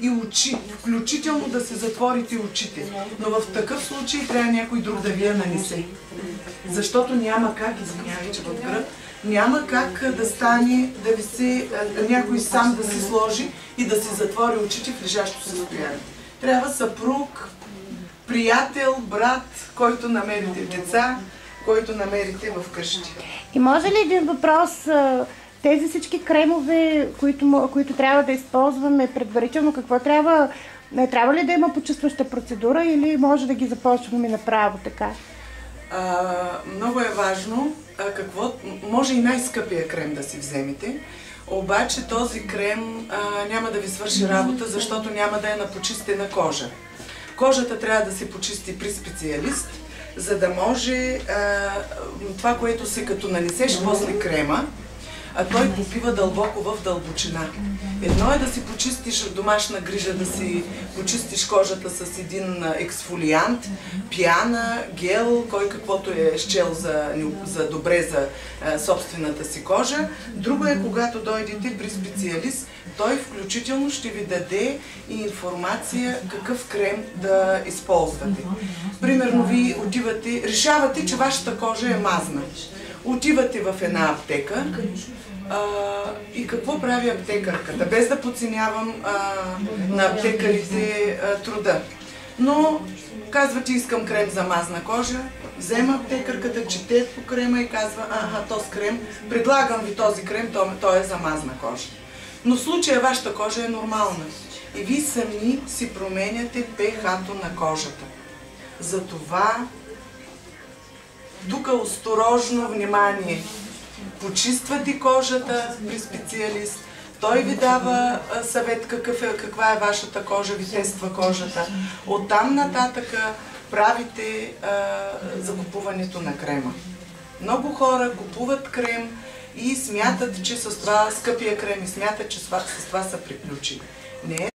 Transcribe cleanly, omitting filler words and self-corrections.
и очи, включително да се затворите очите. Но в такъв случай трябва някой друг да ви я нанесе. Защото няма как, извинявай, че в гръб, няма как да стане, да ви се, някой сам да си сложи и да си затвори очите в лежащо състояние. Трябва съпруг, приятел, брат, който намерите, деца, който намерите в къщи. И може ли един въпрос? Тези всички кремове, които трябва да използваме предварително, какво трябва? Не трябва ли да има почистваща процедура или може да ги започваме направо така? Много е важно, може и най-скъпия крем да си вземете, обаче този крем няма да ви свърши работа, защото няма да е на почистена кожа. Кожата трябва да се почисти при специалист, за да може това, което си като нанесеш после крема, той попива дълбоко в дълбочина. Едно е да си почистиш домашна грижа, да си почистиш кожата с един ексфолиант, пяна, гел, кой каквото е счел за добре за собствената си кожа. Друго е, когато дойдете при специалист, той включително ще ви даде и информация какъв крем да използвате. Примерно, ви отивате, решавате, че вашата кожа е мазна. Отивате в една аптека и какво прави аптекарката? Без да подценявам на аптекарите труда. Но казвате, искам крем за мазна кожа, взема аптекарката, чете по крема и казва, този крем, предлагам ви този крем, той е за мазна кожа. Но в случая вашата кожа е нормална и вие сами си променяте pH-то на кожата. Затова тук осторожно внимание. Почиствате кожата при специалист. Той ви дава съвет каква е вашата кожа, ви тества кожата. Оттам нататък правите закупуването на крема. Много хора купуват крем и смятат, че с това скъпия крем и смятат, че с това са приключили. Не.